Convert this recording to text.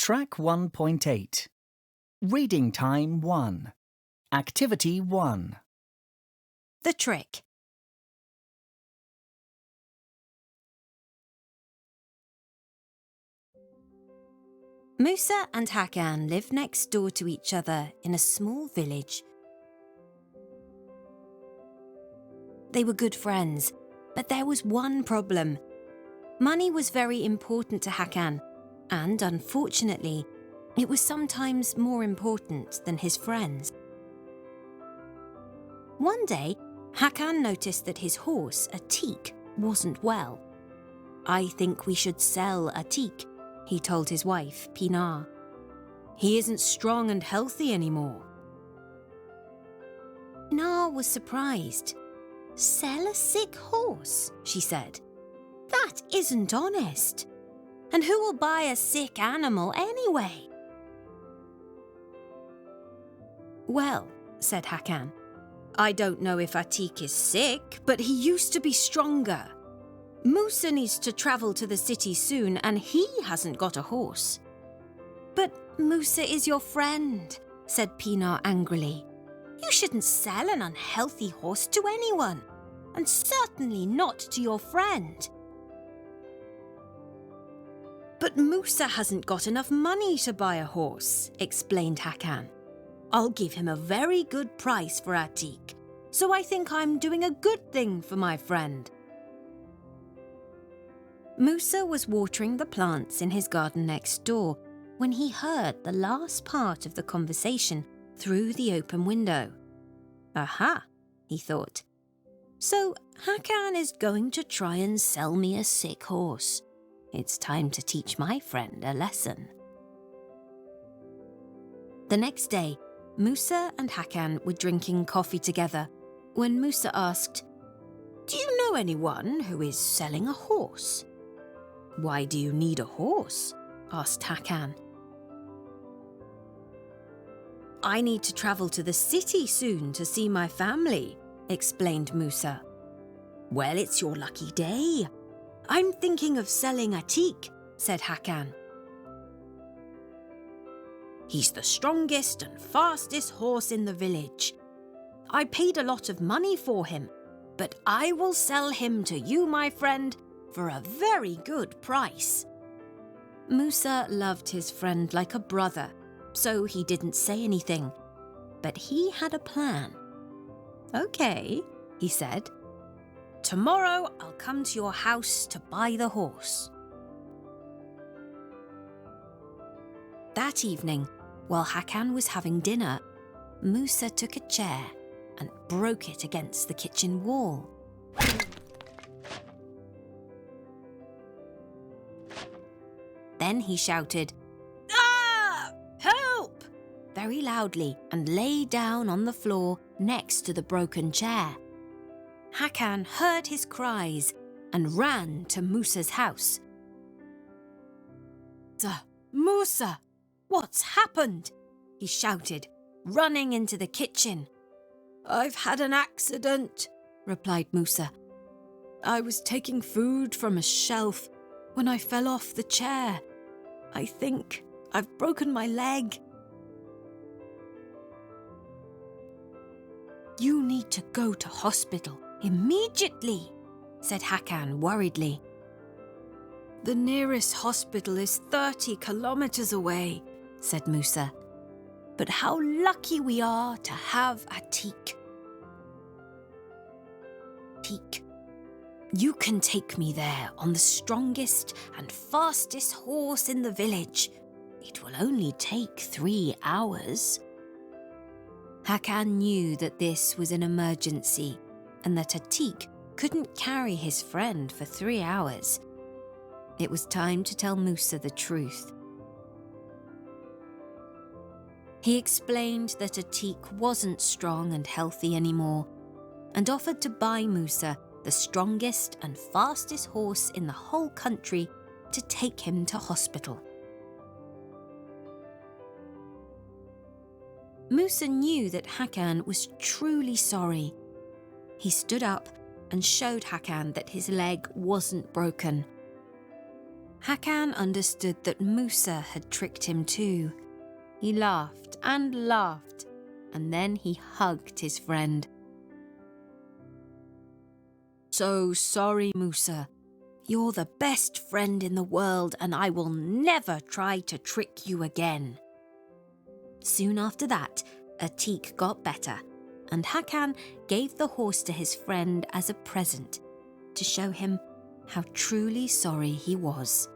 Track 1.8. Reading Time 1. Activity 1. The trick. Musa and Hakan lived next door to each other in a small village. They were good friends, but there was one problem. Money was very important to Hakan, and unfortunately, it was sometimes more important than his friends. One day, Hakan noticed that his horse, Atik, wasn't well. "I think we should sell Atik," he told his wife, Pinar. "He isn't strong and healthy anymore." Pinar was surprised. "Sell a sick horse," she said. "That isn't honest. And who will buy a sick animal anyway?" "Well," said Hakan, "I don't know if Atik is sick, but he used to be stronger. Musa needs to travel to the city soon and he hasn't got a horse." "But Musa is your friend," said Pinar angrily. "You shouldn't sell an unhealthy horse to anyone, and certainly not to your friend." "But Musa hasn't got enough money to buy a horse," explained Hakan. "I'll give him a very good price for Atik, so I think I'm doing a good thing for my friend." Musa was watering the plants in his garden next door when he heard the last part of the conversation through the open window. "Aha," he thought. "So Hakan is going to try and sell me a sick horse. It's time to teach my friend a lesson." The next day, Musa and Hakan were drinking coffee together when Musa asked, "Do you know anyone who is selling a horse?" "Why do you need a horse?" asked Hakan. "I need to travel to the city soon to see my family," explained Musa. "Well, it's your lucky day. I'm thinking of selling Atik," said Hakan. "He's the strongest and fastest horse in the village. I paid a lot of money for him, but I will sell him to you, my friend, for a very good price." Musa loved his friend like a brother, so he didn't say anything, but he had a plan. "Okay," he said. "Tomorrow I'll come to your house to buy the horse." That evening, while Hakan was having dinner, Musa took a chair and broke it against the kitchen wall. Then he shouted, "Ah! Help!" very loudly and lay down on the floor next to the broken chair. Hakan heard his cries and ran to Musa's house. "Musa, what's happened?" he shouted, running into the kitchen. "I've had an accident," replied Musa. "I was taking food from a shelf when I fell off the chair. I think I've broken my leg." "You need to go to hospital immediately," said Hakan worriedly. "The nearest hospital is 30 kilometers away," said Musa. "But how lucky we are to have Atik." "Atik, you can take me there on the strongest and fastest horse in the village. It will only take 3 hours." Hakan knew that this was an emergency and that Atik couldn't carry his friend for 3 hours. It was time to tell Musa the truth. He explained that Atik wasn't strong and healthy anymore and offered to buy Musa the strongest and fastest horse in the whole country to take him to hospital. Musa knew that Hakan was truly sorry. He stood up and showed Hakan that his leg wasn't broken. Hakan understood that Musa had tricked him too. He laughed and laughed, and then he hugged his friend. "So sorry, Musa. You're the best friend in the world, and I will never try to trick you again." Soon after that, Atik got better, and Hakan gave the horse to his friend as a present to show him how truly sorry he was.